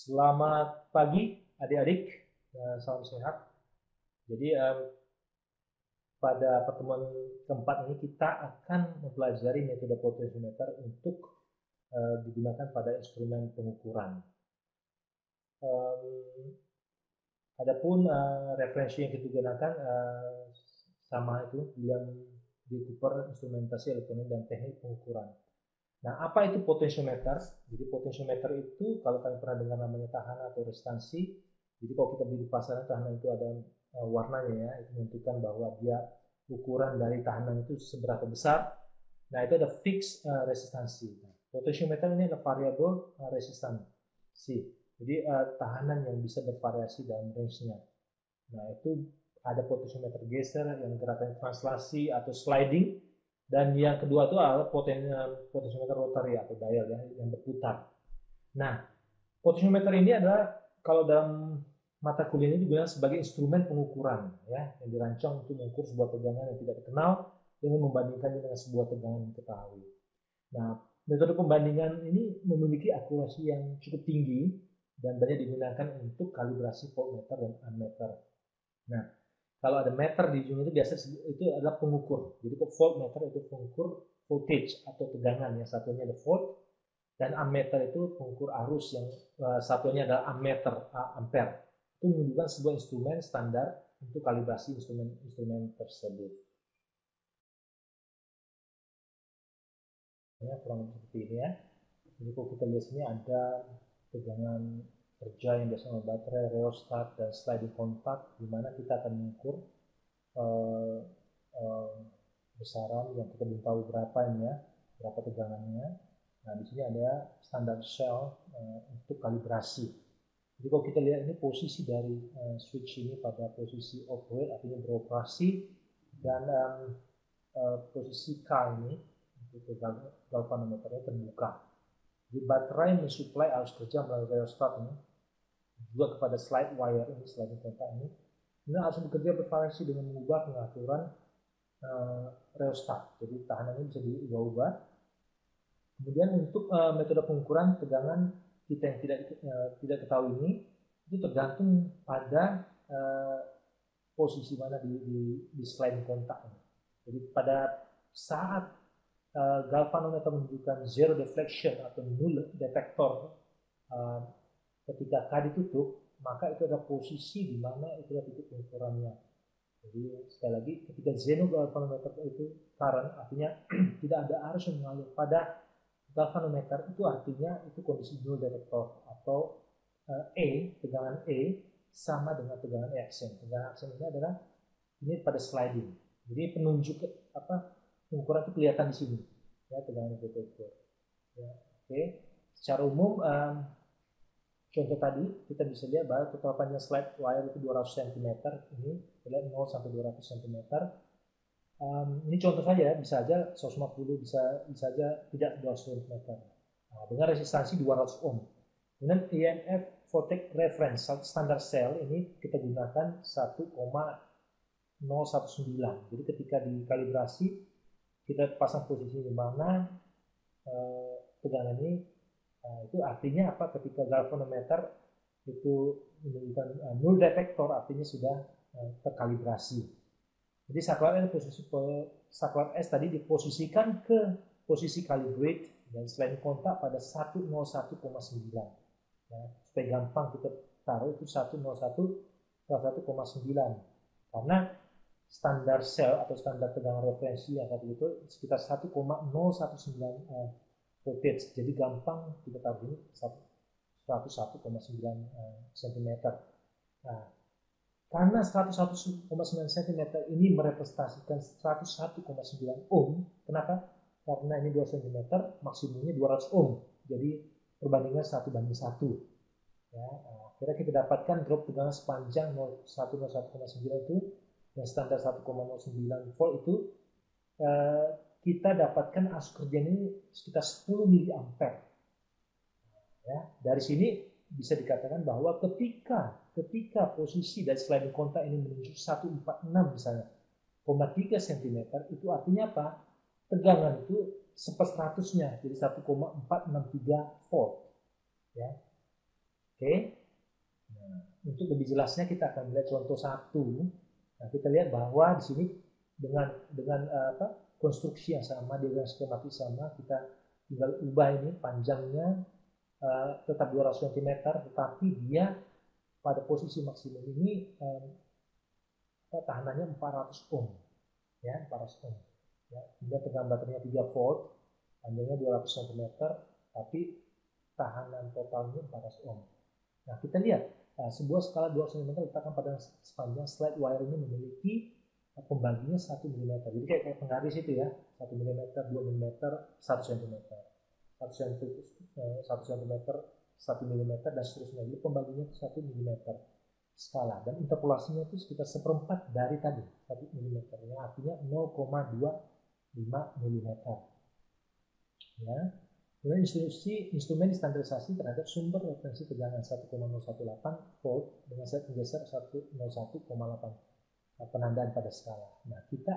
Selamat pagi adik-adik, salam sehat. Jadi pada pertemuan keempat ini kita akan mempelajari metode potensiometer untuk digunakan pada instrumen pengukuran. Adapun referensi yang kita gunakan sama itu, William D. Cooper, Instrumentasi Elektronik dan Teknik Pengukuran. Nah, apa itu potensiometer? Jadi potensiometer itu kalau kalian pernah dengar namanya tahanan atau restansi, jadi kalau kita beli di pasaran tahanan itu ada warnanya ya, itu menunjukkan bahwa dia ukuran dari tahanan itu seberapa besar. Nah, itu ada fix resistansi. Nah, potensiometer ini adalah variabel resistansi. Jadi tahanan yang bisa bervariasi dalam range-nya. Nah, itu ada potensiometer geser yang gerakan translasi atau sliding, dan yang kedua itu adalah potensiometer rotary atau dial ya, yang berputar. Nah, potensiometer ini adalah kalau dalam mata kuliah ini digunakan sebagai instrumen pengukuran ya, yang dirancang untuk mengukur sebuah tegangan yang tidak dikenal dengan membandingkannya dengan sebuah tegangan yang diketahui. Nah, metode pembandingan ini memiliki akurasi yang cukup tinggi dan banyak digunakan untuk kalibrasi voltmeter dan ammeter. Nah, kalau ada meter di ujung itu biasanya itu adalah pengukur. Jadi voltmeter itu pengukur voltage atau tegangan, yang satunya ada volt, dan ammeter itu pengukur arus, yang satunya adalah ammeter, ampere. Itu menunjukkan sebuah instrumen standar untuk kalibrasi instrumen tersebut. Ya, kurang lebih seperti ini ya. Jadi kalau kita lihat sini ada tegangan kerja yang biasa oleh baterai, rheostat, dan sliding kontak, di mana kita akan mengukur besaran yang kita belum tahu berapa ini ya, berapa tegangannya. Nah, di sini ada standar cell untuk kalibrasi. Jadi kalau kita lihat ini posisi dari switch ini pada posisi operate, artinya beroperasi, dan posisi K ini untuk galvanometernya terbuka. Jadi baterai mensuplai arus kerja melalui rheostat ini juga kepada slide wire ini, sliding kontak ini. Ini harus bekerja bervariasi dengan mengubah pengaturan rheostat. Jadi tahanannya bisa diubah-ubah. Kemudian untuk metode pengukuran tegangan kita yang tidak ketahui ini, itu tergantung pada posisi mana di sliding kontak ini. Jadi pada saat galvanometer menunjukkan zero deflection atau null detektor ketika K ditutup, maka itu adalah posisi di mana itu adalah titik pengukurannya. Jadi sekali lagi, ketika zero galvanometer itu current, artinya tidak ada arus yang mengalir pada galvanometer, itu artinya itu kondisi null detektor, atau tegangan E sama dengan tegangan aksen. Tegangan aksen ini adalah ini pada sliding. Jadi penunjuk pengukuran itu kelihatan di sini ya, tegangan detektor ya. Oke. Secara umum contoh tadi kita bisa lihat bahwa total panjang slide wire itu 200 cm, ini lihat 0 sampai 200 cm. Ini contoh saja, bisa aja 150, bisa aja tidak 200 cm. Nah, dengan resistansi 200 ohm. Kemudian EMF voltage reference standar cell ini kita gunakan 1,019. Jadi ketika dikalibrasi kita pasang posisi di mana tegangan ini, itu artinya apa? Ketika galvanometer itu menunjukkan null detektor, artinya sudah terkalibrasi. Jadi saklar S tadi diposisikan ke posisi calibrate dan sliding kontak pada 101,9. Ya, supaya gampang kita taruh itu 101,9, karena standar sel atau standar tegangan referensi yang tadi itu sekitar 1,019 voltage. Jadi gampang kita taruh ini 101,9 cm. Nah, karena 101,9 cm ini merepresentasikan 101,9 ohm. Kenapa? Karena ini 2 cm, maksimumnya 200 ohm. Jadi perbandingan 1:1. Ya, akhirnya kita dapatkan drop tegangan sepanjang 101,9 itu, yang standar 1,09 volt itu kita dapatkan arus kerja ini sekitar 10 mA. Ya, dari sini bisa dikatakan bahwa ketika posisi dari sliding kontak ini menunjuk 146 misalnya, 0,3 cm, itu artinya apa? Tegangan itu 1/100-nya, jadi 1,463 volt. Ya. Oke. Oke. Nah, untuk lebih jelasnya kita akan melihat contoh satu. Nah, kita lihat bahwa di sini dengan konstruksi yang sama, dengan skematik sama, kita tinggal ubah ini panjangnya tetap 200 cm, tetapi dia pada posisi maksimum ini tahanannya 400 ohm, ya 400 ohm. Ya, kemudian tegangan baterainya 3 volt, panjangnya 200 cm, tapi tahanan totalnya 400 ohm. Nah, kita lihat sebuah skala 200 cm letakkan pada sepanjang slide wire ini memiliki pembaginya 1 mm. Jadi kayak penggaris itu ya, 1 mm, 2 mm, 1 cm. 1 cm, 1 mm, dan seterusnya. Jadi pembaginya 1 mm skala. Dan interpolasinya itu sekitar seperempat dari tadi, 1 mm. Yang artinya 0,25 mm. Ya. Kemudian instrumen distandarisasi terhadap sumber referensi tegangan 1,018 volt dengan set penggeser 101,8 penandaan pada skala. Nah, kita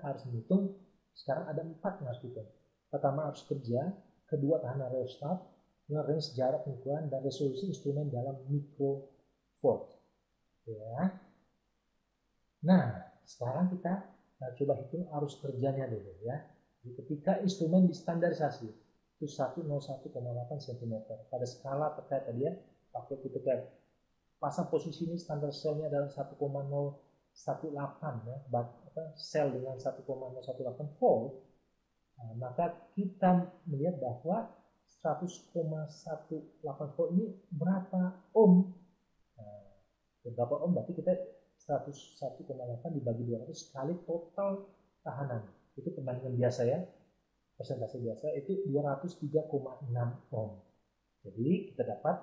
harus menghitung, sekarang ada 4 yang harus dihitung. Pertama harus kerja, kedua tahanan rheostat, dengan range jarak pengukuran dan resolusi instrumen dalam microvolt. Ya. Nah, sekarang kita coba hitung arus kerjanya dulu ya. Jadi ketika instrumen distandarisasi itu 101,8 cm pada skala terkait tadi ya, pakai kita pasang posisi ini standar selnya adalah 1,018 ya, sel dengan 1,018 volt. Nah, maka kita melihat bahwa 100,18 volt ini berapa ohm? Nah, berapa ohm berarti kita 101,8 dibagi 200 kali total tahanan. Itu perbandingan biasa ya, persentase biasa itu 203,6 ohm. Jadi kita dapat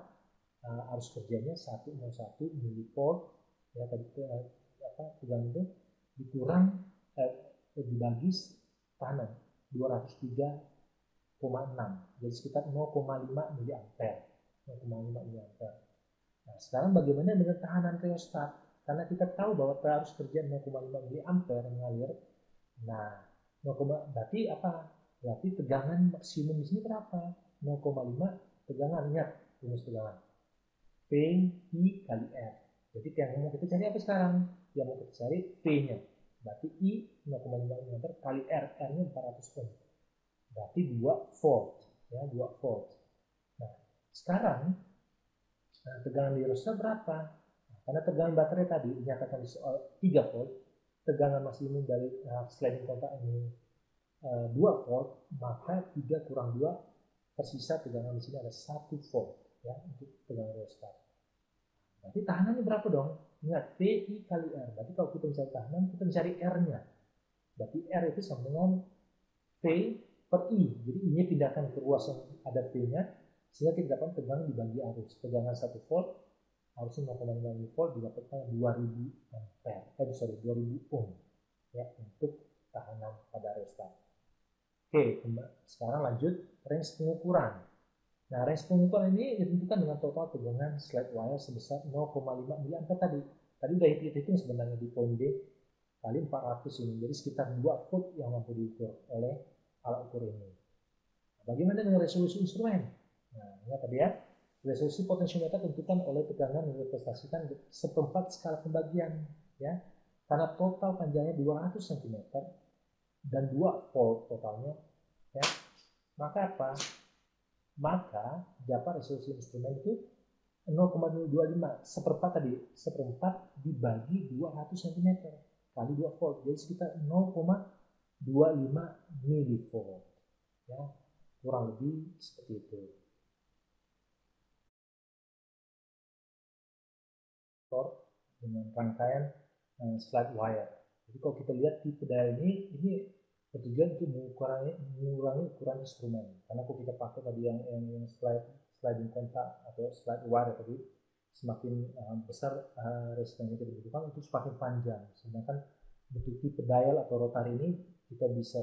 arus kerjanya 101 milivolt ya, tadi tegangan itu dikurang dibagi tahanan 203,6, jadi sekitar 0,5 miliampere. 0,5 miliampere. Nah, sekarang bagaimana dengan tahanan rheostat? Karena kita tahu bahwa arus kerja 0,5 miliampere mengalir. Nah, berarti apa? Berarti tegangan maksimum di sini berapa? 0,5 tegangan. Ingat rumus tegangan. V I kali R. Jadi yang mau kita cari apa sekarang? Yang mau kita cari V-nya. Berarti I 0,5 miliampere kali R. R-nya 400 ohm. Berarti 2 volt. Ya, 2 volt. Nah, sekarang tegangan di rheostat berapa? Nah, karena tegangan baterai tadi dinyatakan di soal 3 volt, tegangan maksimum dari sliding kontak ini 2 volt, maka 3 kurang 2 tersisa tegangan di sini ada 1 volt ya untuk tegangan rheostat. Berarti tahanannya berapa dong? Ingat VI kali R. Berarti kalau kita mencari tahanan, kita mencari R-nya. Berarti R itu sama dengan V per I. Jadi I-nya pindahkan ke ruas yang ada V-nya, sehingga kita dapat tegangan dibagi arus. Tegangan 1 volt, arusnya 0,5 volt, didapatkan 2000 ampere. 2000 ohm ya untuk tahanan pada rheostat. Oke, sekarang lanjut range pengukuran. Nah, range pengukuran ini ditentukan dengan total tegangan slide wire sebesar 0,5 miliampere tadi. Tadi udah hitung sebenarnya di poin D kali 400 ini. Jadi sekitar 2 volt yang mampu diukur oleh alat ukur ini. Nah, bagaimana dengan resolusi instrumen? Nah, ingat tadi ya, resolusi potensiometer tentukan oleh tegangan yang direpresentasikan seperempat skala pembagian ya. Karena total panjangnya 200 cm dan 2 volt totalnya ya. Maka apa? Maka dapat resolusi instrumen itu 0,025 seperempat tadi, seperempat dibagi 200 cm kali 2 volt, jadi sekitar 0,25 milivolt ya, kurang lebih seperti itu. Dengan rangkaian slide wire. Jadi kalau kita lihat tipe dial ini bertujuan untuk mengurangi ukuran instrumen. Karena kalau kita pakai tadi yang sliding kontak atau slide wire tadi, semakin besar resistansi yang dibutuhkan untuk semakin panjang. Sedangkan bentuk tipe dial atau rotar ini kita bisa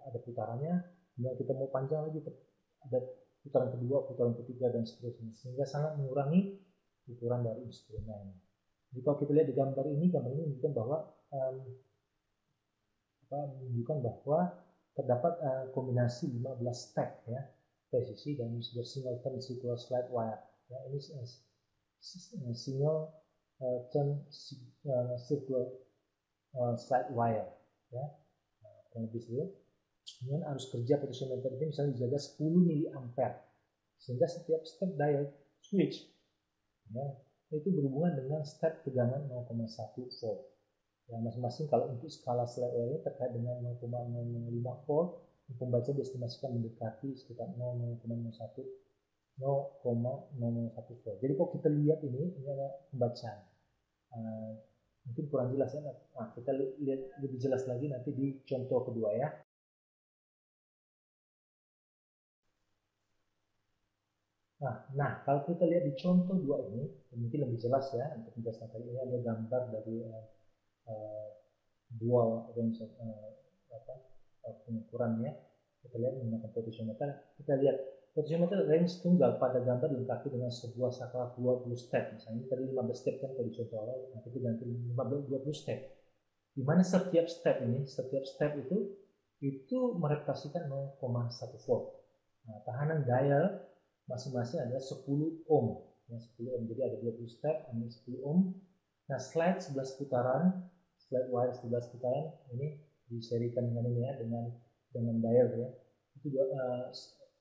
ada putarannya, kemudian kita mau panjang lagi ada putaran kedua, putaran ketiga dan seterusnya, sehingga sangat mengurangi ukuran dari instrumen. Jadi kalau kita lihat di gambar ini menunjukkan bahwa terdapat kombinasi 15 step ya, presisi dan sebuah singleton circular slide wire. Ya, ini single turn circular slide wire, ya, kurang lebih segitu. Kemudian arus kerja potentiometer ini misalnya dijaga 10 mA, sehingga setiap step diode switch, ya, itu berhubungan dengan step tegangan 0,1 volt. Ya, masing-masing kalau untuk skala slide wire terkait dengan 0,005 volt, pembaca diestimasikan mendekati sekitar 0,01 volt. Jadi kalau kita lihat ini ada pembacaan. Mungkin kurang jelas ya. Nah, kita lihat lebih jelas lagi nanti di contoh kedua ya. Nah, kalau kita lihat di contoh dua ini, mungkin lebih jelas ya untuk penjelasan tadi. Ini ada gambar dari dual range pengukurannya. Kita lihat menggunakan potentiometer. Kita lihat potentiometer range tunggal pada gambar dilengkapi dengan sebuah saklar 20 step. Misalnya tadi 15 step kan kalau di contoh awal, nah kita ganti 20 step. Di mana setiap step itu merepresentasikan 0,1 volt. Nah, tahanan dial masing-masing adalah 10 ohm. Ya, 10 ohm. Jadi ada 20 step, ini 10 ohm. Nah, slide 11 putaran, slide wire 11 putaran, ini diserikan dengan ini ya, dengan dial ya. Itu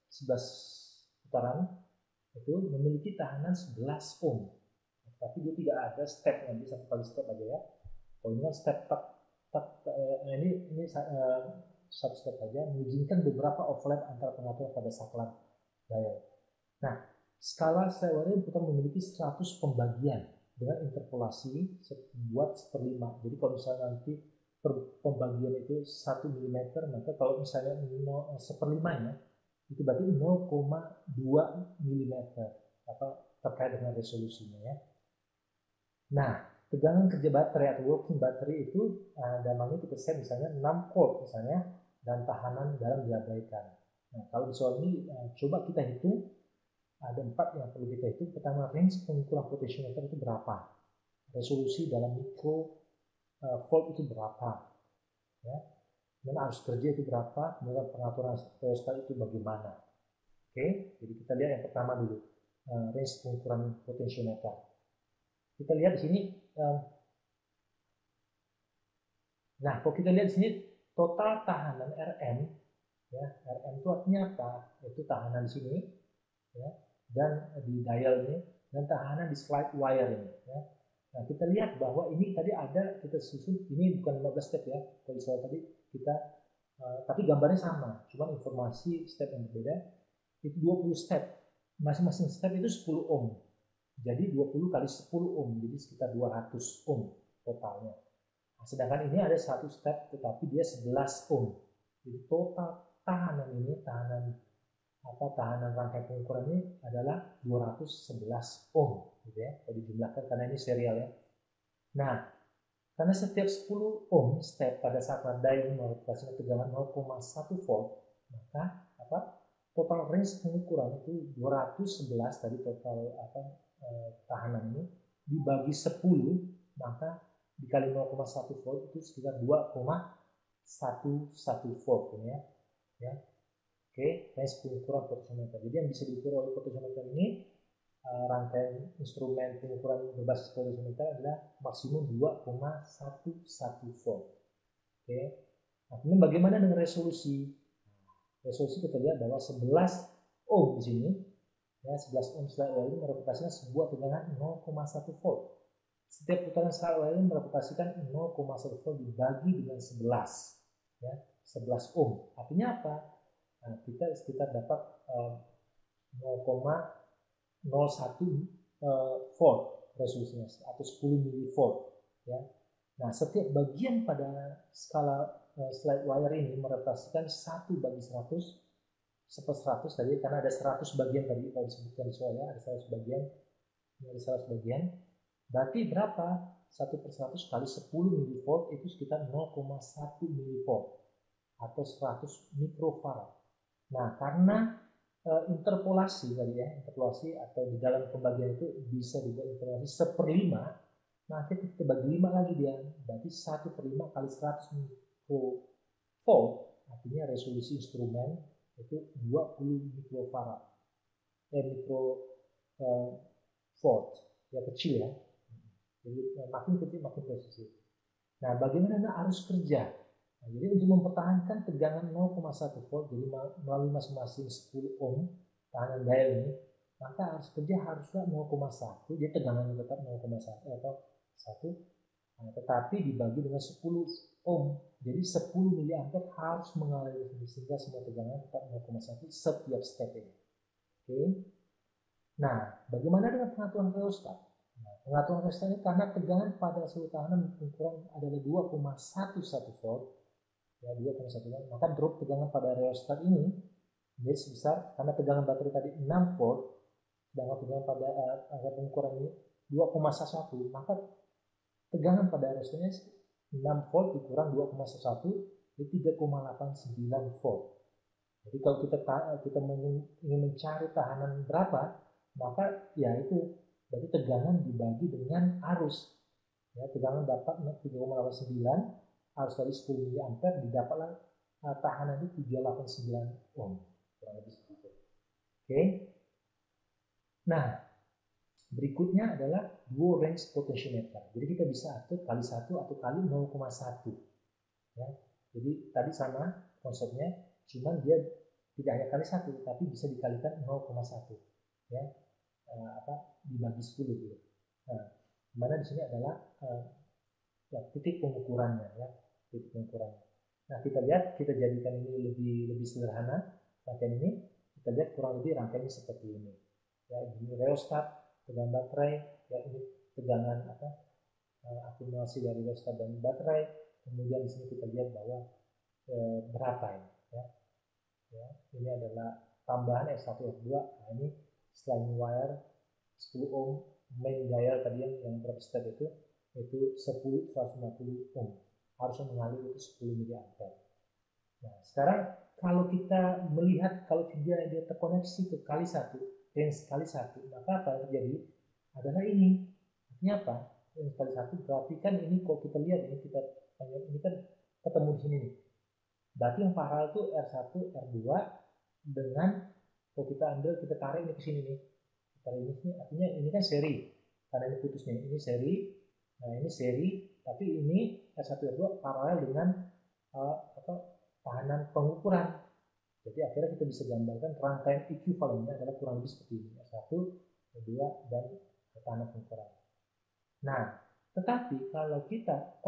11 putaran itu memiliki tahanan 11 ohm. Tapi dia tidak ada step, nanti satu kali step aja ya. Kalau ini kan step ini satu step saja, mengizinkan beberapa overlap antara pengaturan pada saklar dial. Nah, skala slide wire putar memiliki 100 pembagian dengan interpolasi buat 1/5. Jadi kalau misalnya nanti pembagian itu 1 mm, maka kalau misalnya 1/5-nya itu berarti 0,2 mm terkait dengan resolusinya ya. Nah, tegangan kerja baterai atau working baterai itu dalamnya kita set misalnya 6 volt misalnya, dan tahanan dalam diabaikan. Nah, kalau di soal ini coba kita hitung, ada 4 yang perlu kita hitung. Pertama, range pengukuran potentiometer itu berapa, resolusi dalam mikro volt itu berapa, ya, dan arus kerja itu berapa, kemudian pengaturan rheostat itu bagaimana. Oke, jadi kita lihat yang pertama dulu, range pengukuran potentiometer. Kita lihat di sini. Nah, kalau kita lihat di sini total tahanan Rm, ya, Rm itu artinya apa? Itu tahanan di sini, ya, dan di dial ini, dan tahanan di slide wire ini. Ya. Nah, kita lihat bahwa ini tadi ada kita susun, ini bukan 15 step ya. Kalau soal tadi kita, tapi gambarnya sama, cuma informasi step yang berbeda. Itu 20 step, masing-masing step itu 10 ohm. Jadi 20 kali 10 ohm, jadi sekitar 200 ohm totalnya. Nah, sedangkan ini ada satu step, tetapi dia 11 ohm. Jadi total tahanan ini, tahanan rangkaian pengukuran ini adalah 211 ohm, gitu ya. Kalau dijumlahkan karena ini serial ya. Nah, karena setiap 10 ohm step pada saat dial merepresentasikan tegangan 0,1 volt, maka total range pengukuran itu 211 tadi total tahanan ini dibagi 10, maka dikali 0,1 volt itu sekitar 2,11 volt ini ya. Oke, range pengukuran potentiometer. Jadi yang bisa diukur oleh potentiometer ini, rangkaian instrumen pengukuran berbasis potentiometer adalah maksimum 2,11 volt. Oke. Nah, kemudian bagaimana dengan resolusi? Resolusi kita lihat bahwa 11 ohm di sini, ya, 11 ohm slide wire merepresentasikan sebuah tegangan 0,1 volt. Setiap putaran slide wire merepresentasikan 0,1 volt dibagi dengan 11, ya, 11 ohm. Artinya apa? Nah, kita sekitar dapat 0,01 volt resolusinya atau 10 mV, ya. Nah, setiap bagian pada skala slide wire ini merepresentasikan 1/100 1/100 tadi, karena ada 100 bagian tadi kalau disebutkan soalnya ada 100 bagian, ada 100 bagian. Berarti berapa? 1/100 kali 10 mV itu sekitar 0,1 mV atau 100 mikrofarad. Nah, karena interpolasi tadi ya, interpolasi atau di dalam pembagian itu bisa dibuat interpolasi 1/5, nah kita bagi 5 lagi dia, berarti 1/5 kali 100 mikrovolt, artinya resolusi instrumen itu 20 mikrofarad. volt, ya kecil ya. Jadi makin kecil makin presisi. Nah, bagaimana arus kerja? Nah, jadi untuk mempertahankan tegangan 0,1 volt, jadi melalui masing-masing 10 ohm tahanan dial ini, maka arus kerja harusnya 0,1, jadi tegangannya tetap 0,1 atau 1, nah, tetapi dibagi dengan 10 ohm, jadi 10 miliampere harus mengalir sehingga semua tegangan tetap 0,1 setiap step ini. Oke. Nah, bagaimana dengan pengaturan rheostat? Nah, pengaturan rheostat ini karena tegangan pada seluruh tahanan ukuran adalah 2,11 volt, ya 2,1 volt, maka drop tegangan pada rheostat ini jadi sebesar, karena tegangan baterai tadi 6 volt, sedangkan tegangan pada pengukuran ini 2,11, maka tegangan pada rheostatnya 6 volt dikurang 2,11 jadi 3,89 volt. Jadi kalau kita ingin mencari tahanan berapa, maka ya itu berarti tegangan dibagi dengan arus. Ya, tegangan dapat 3,89, arus tadi 10 mA, didapatlah tahanan itu 389 ohm. Kurang lebih seperti itu. Oke. Nah, berikutnya adalah dual range potentiometer. Jadi kita bisa atur kali 1 atau kali 0,1. Ya. Jadi tadi sama konsepnya, cuman dia tidak hanya kali 1, tapi bisa dikalikan 0,1. Ya. Dibagi 10 gitu. Nah, dimana di sini adalah ya, titik pengukurannya ya, titik pengukurannya. Nah, kita lihat, kita jadikan ini lebih sederhana. Rangkaian ini kita lihat kurang lebih rangkaiannya seperti ini. Ya, ini rheostat, tegangan baterai, ya ini tegangan akumulasi dari rheostat dan baterai. Kemudian di sini kita lihat bahwa berapa ini ya. Ya, ini adalah tambahan S1 S2. Nah, ini sliding wire 10 ohm, main dial tadi yang berapa step itu 10 150 ohm, harusnya mengalir itu 10 mA. Nah, sekarang kalau kita melihat kalau dia terkoneksi ke kali 1, range kali 1, maka apa yang terjadi adalah ini. Artinya apa? Range kali 1 berarti kan ini kalau kita lihat ini kan ketemu di sini nih. Berarti yang paralel itu R1, R2 dengan kalau kita ambil, kita tarik ini ke sini nih. Tarik ini artinya ini kan seri. Karena ini putus nih, ini seri. Nah, ini seri, tapi ini R1, R2 paralel dengan tahanan pengukuran. Jadi akhirnya kita bisa gambarkan rangkaian ekuivalennya adalah kurang lebih seperti ini. R1, R2, dan tahanan pengukuran. Nah, tetapi kalau kita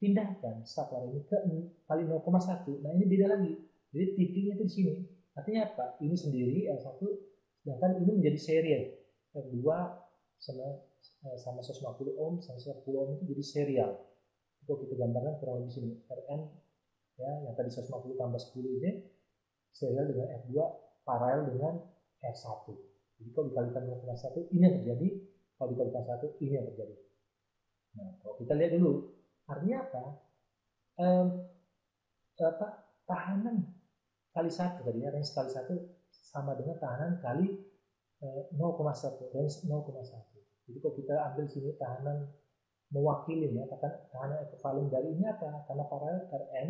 pindahkan saklar ini ke kali 0,1, nah ini beda lagi. Jadi titiknya itu di sini. Artinya apa? Ini sendiri R1, sedangkan ini menjadi seri ya. R2 sama 150 ohm, sama 150 ohm itu jadi serial. Itu kita gambarkan kurang lebih sini. Rn ya, yang tadi 150 tambah 10 ini serial dengan R2 paralel dengan R1. Jadi kalau dikalikan 0,1 ini yang terjadi, kalau dikalikan 1 ini yang terjadi. Nah, kalau kita lihat dulu, artinya apa? Tahanan kali 1 tadi ya, range kali 1 sama dengan tahanan kali 0,1, range 0,1. Jadi kalau kita ambil sini tahanan mewakili ya, tahanan ekivalen dari ini apa? Karena paralel Rn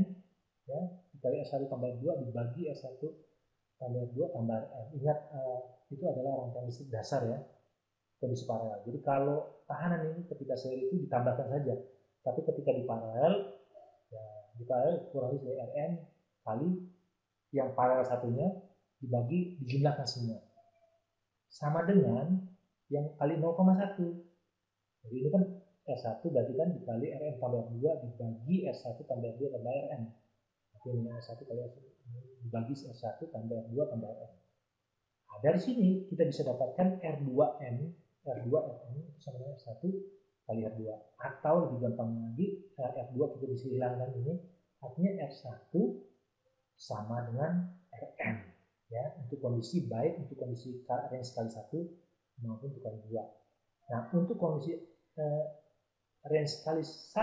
ya, dikali S1 tambah R2 dibagi S1 tambah R2 tambah Rn. Ingat itu adalah rangkaian listrik dasar ya, kondisi paralel. Jadi kalau tahanan ini ketika seri itu ditambahkan saja, tapi ketika di paralel ya, di paralel kurang lebih dari Rn kali yang paralel satunya dibagi, dijumlahkan semua sama dengan yang kali 0,1. Jadi ini kan R1 berarti kan dikali Rn tambah R2 dibagi R1 tambah R2 tambah Rn. Jadi ini R1 kali R2 dibagi R1 tambah R2 tambah Rn. Nah, dari sini kita bisa dapatkan R2N itu sama dengan R1 kali R2. Atau lebih gampangnya lagi, R2 kita bisa hilangkan ini, artinya R1 sama dengan Rn. Ya, untuk kondisi baik untuk kondisi range kali 1 maupun untuk kali 2. Nah, untuk kondisi range kali 1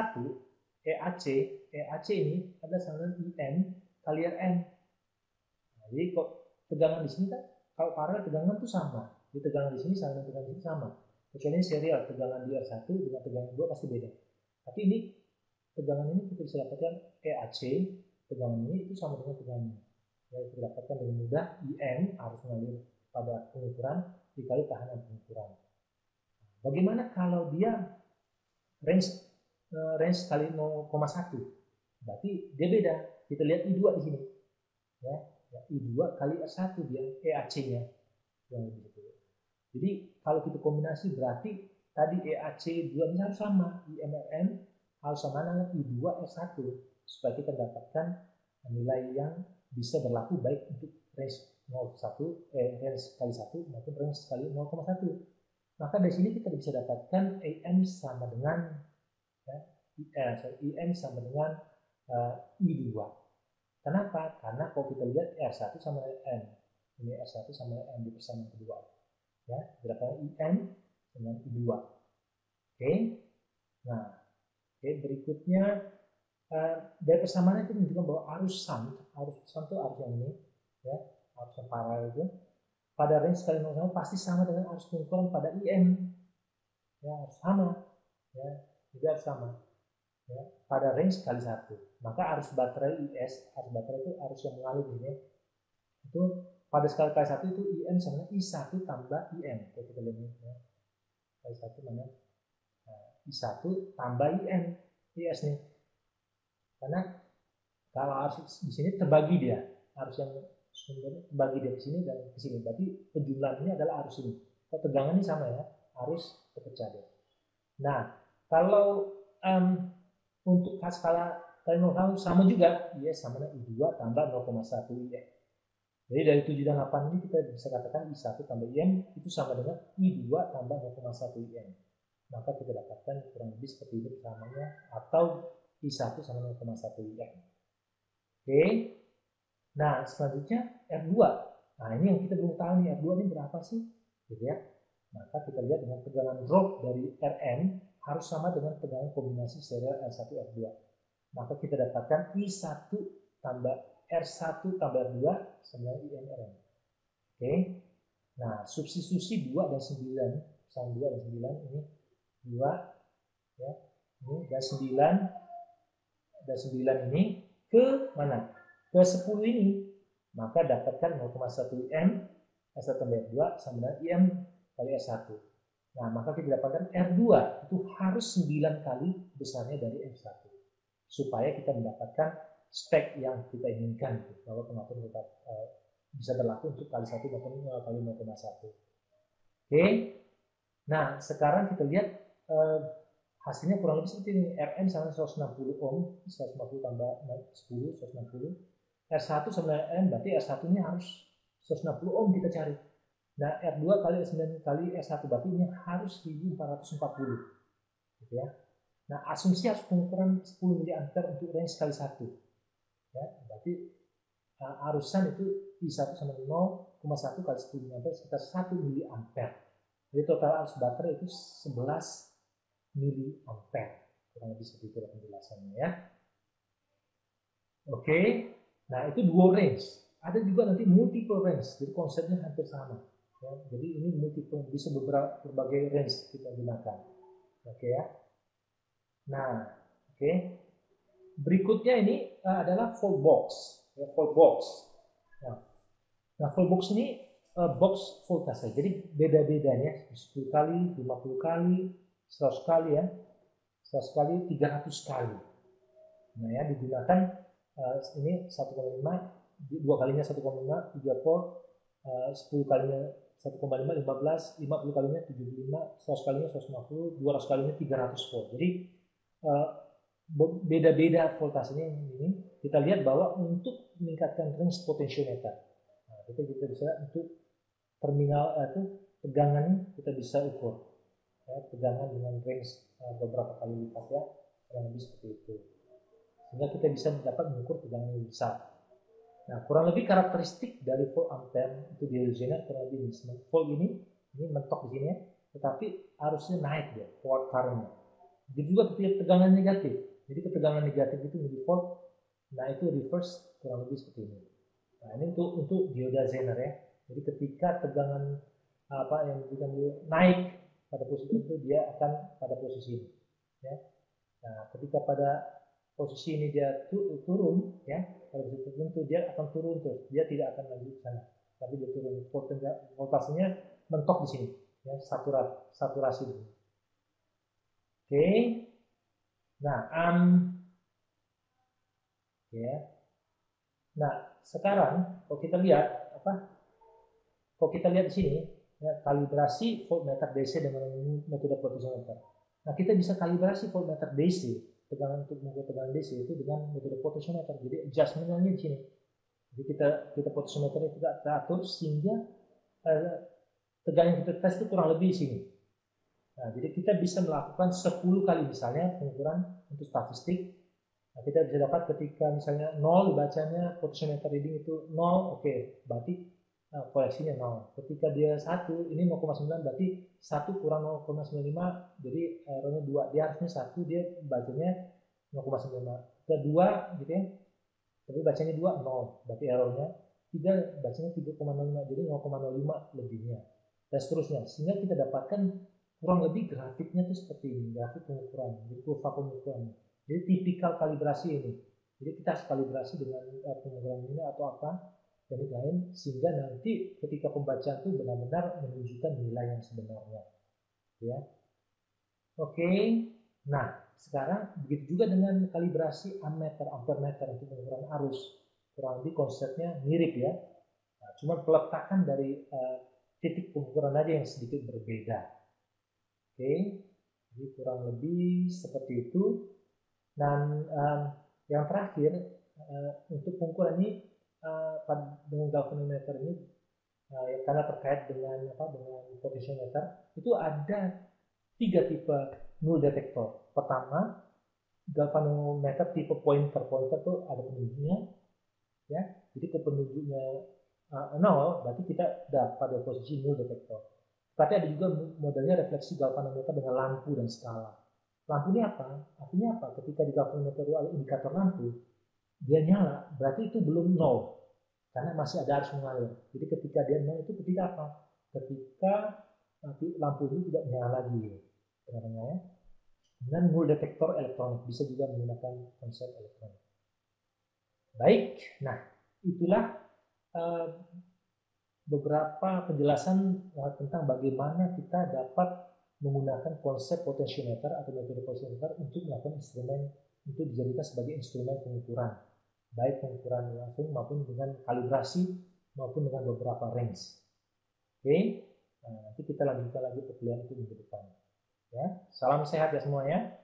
EAC ini adalah sama dengan IN kali Rn. Nah, jadi kok tegangan di sini kan kalau paralel tegangan itu sama. Jadi tegangan di sini sama dengan tegangan di sini sama. Kecuali ini serial, tegangan di R1 dengan tegangan 2 pasti beda. Tapi ini tegangan ini kita bisa dapatkan EAC, tegangan ini itu sama dengan tegangan ini. Ya, kita dapatkan dengan mudah IN harus mengalir pada pengukuran dikali tahanan pengukuran. Bagaimana kalau dia range kali 0,1? Berarti dia beda. Kita lihat I2 di sini. Ya, I2 kali R1 dia EAC-nya. Jadi kalau kita kombinasi berarti tadi EAC 2 ini harus sama, IMRN harus sama dengan I2 R1 supaya kita dapatkan nilai yang bisa berlaku baik untuk range 0,1 range kali 1 maupun range kali 0,1. Maka dari sini kita bisa dapatkan IM sama dengan IM sama dengan I2. Kenapa? Karena kalau kita lihat R1 sama M, ini R1 sama M di persamaan kedua. Ya, berapa IM dengan I2. Oke. Nah, berikutnya dari persamaan itu menunjukkan bahwa arus shunt itu arus yang ini, ya, arus yang paralel itu pada range kali 0,1 pasti sama dengan arus pengukuran pada IM. Ya, harus sama. Ya, tidak harus sama. Ya, pada range kali 1. Maka arus baterai IS, arus baterai itu arus yang mengalir ini. Itu pada skala kali 1 itu IM sama I1 tambah IM. Kalau kita lihat ini, ya. Kali 1 mana? I1 tambah IM. IS nih. Karena kalau arus di sini terbagi dia. Arus yang sumber terbagi dia ke sini dan ke sini. Berarti penjumlahan ini adalah arus ini. Kalau tegangan ini sama ya. Arus terpecah dia. Nah, kalau untuk skala kali 0,1 sama juga. IS sama dengan I2 tambah 0,1 IM. Jadi dari 7 dan 8 ini kita bisa katakan I1 tambah IM itu sama dengan I2 tambah 0,1 IM. Maka kita dapatkan kurang lebih seperti ini persamanya atau I1 sama 0,1 IM. Oke. Nah, selanjutnya R2. Nah, ini yang kita belum tahu nih, R2 ini berapa sih? Gitu ya. Maka kita lihat dengan tegangan drop dari Rn harus sama dengan tegangan kombinasi serial R1 R2. Maka kita dapatkan I1 tambah R1 tambah R2 sama IMRN. Oke. Nah, substitusi 2 dan 9, sama 2 dan 9 ini 2 ya. Ini dan 9 ini ke mana? Ke 10 ini. Maka dapatkan 0,1 IM R1 tambah R2 sama dengan IM kali R1. Nah, maka kita dapatkan R2 itu harus 9 kali besarnya dari R1 supaya kita mendapatkan spek yang kita inginkan, gitu, bahwa pengaturan tetap bisa berlaku untuk kali 1 maupun kali 0,1. Oke. Nah, sekarang kita lihat hasilnya kurang lebih seperti ini. Rn sama 160 ohm, 150 tambah 10, 160. R1 sama Rn, berarti R1-nya harus 160 ohm kita cari. Nah, R2 kali R9 kali R1, berarti ini harus 1440. Gitu ya. Nah, asumsi harus pengukuran 10 mA untuk range kali 1. Ya, berarti arusan itu I1 sama 0,1 kali 10 mA sekitar 1 mA. Jadi total arus baterai itu 11 mA. Kurang lebih seperti itu penjelasannya ya. Oke. Nah, itu dual range. Ada juga nanti multiple range. Jadi konsepnya hampir sama. Ya, jadi ini multiple, bisa berbagai range kita gunakan. Oke ya. Nah, oke. Berikutnya ini adalah volt box. Ya, volt box. Nah, volt box ini box voltase. Jadi beda-bedanya 10 kali, 50 kali, 100 kali ya. 100 kali, 300 kali. Nah, ya digunakan ini 1,5, 2 kalinya 1,5, 3 volt, 10 kalinya 1,5, 15, 50 kalinya 75, 100 kalinya 150, 200 kalinya 300 volt. Jadi beda-beda voltasenya ini. Kita lihat bahwa untuk meningkatkan range potentiometer, nah, kita bisa untuk terminal itu tegangan kita bisa ukur ya, tegangan dengan range beberapa kali lipat ya, kurang lebih seperti itu, sehingga kita bisa dapat mengukur tegangan yang besar. Nah, kurang lebih karakteristik dari volt ampere itu diogennya kurang lebih ini. Volt ini mentok di sini ya, tetapi arusnya naik ya, forward current-nya. Jadi juga ketika tegangan negatif. Jadi ketegangan negatif itu milivolt. Nah, itu reverse kurang lebih seperti ini. Nah, ini untuk dioda Zener ya. Jadi ketika tegangan yang diberikan naik pada posisi itu, dia akan pada posisi ini. Ya. Nah, ketika pada posisi ini dia turun ya, pada posisi tertentu dia akan turun terus. Dia tidak akan lanjut ke sana. Tapi dia turun, voltasenya mentok di sini. ya, saturasi dulu. Oke. Nah, ya. Nah, sekarang kalau kita lihat kalau kita lihat di sini, ya, kalibrasi voltmeter DC dengan metode potensiometer. Nah, kita bisa kalibrasi voltmeter DC tegangan untuk mengukur tegangan DC itu dengan metode potensiometer. Jadi adjustment-nya di sini. Jadi kita potensiometernya kita atur sehingga tegangan yang kita tes itu kurang lebih di sini. Nah, jadi kita bisa melakukan 10 kali misalnya pengukuran untuk statistik. Nah, kita bisa dapat ketika misalnya 0 dibacanya potensiometer reading itu 0, oke, berarti koreksinya 0. Ketika dia 1, ini 0,9 berarti 1 kurang 0,95, jadi errornya 2. Dia harusnya 1, dia bacanya 0,95. Ketika 2 gitu ya, tapi bacanya 2, 0, berarti errornya 3, bacanya 3,05, jadi 0,05 lebihnya. Dan seterusnya, sehingga kita dapatkan kurang lebih grafiknya tuh seperti ini, grafik pengukuran, jadi kurva pengukuran. Jadi tipikal kalibrasi ini. Jadi kita harus kalibrasi dengan pengukuran ini atau apa dan lain, sehingga nanti ketika pembacaan itu benar-benar menunjukkan nilai yang sebenarnya. Ya. Oke. Nah, sekarang begitu juga dengan kalibrasi ammeter, ampermeter untuk pengukuran arus. Kurang lebih konsepnya mirip ya. Nah, cuma peletakan dari titik pengukuran aja yang sedikit berbeda. Oke. Jadi kurang lebih seperti itu. Dan yang terakhir untuk pengukuran ini dengan galvanometer ini karena terkait dengan potensiometer itu ada 3 tipe null detektor. Pertama, galvanometer tipe pointer itu ada penunjuknya, ya. Jadi ke penunjuknya 0 berarti kita pada posisi null detektor. Tapi ada juga modelnya refleksi galvanometer dengan lampu dan skala. Lampu ini apa? Artinya apa? Ketika di galvanometer ada indikator lampu, dia nyala, berarti itu belum 0. Karena masih ada arus mengalir. Jadi ketika dia 0 itu ketika apa? Ketika lampu ini tidak nyala lagi. Ya. Dengan null detektor elektronik. Bisa juga menggunakan konsep elektronik. Baik, nah itulah beberapa penjelasan tentang bagaimana kita dapat menggunakan konsep potensiometer atau metode potensiometer untuk melakukan instrumen untuk dijadikan sebagai instrumen pengukuran, baik pengukuran langsung maupun dengan kalibrasi maupun dengan beberapa range. Oke, nah, nanti kita lanjutkan lagi perkuliahan itu minggu depan. Ya, salam sehat ya semuanya.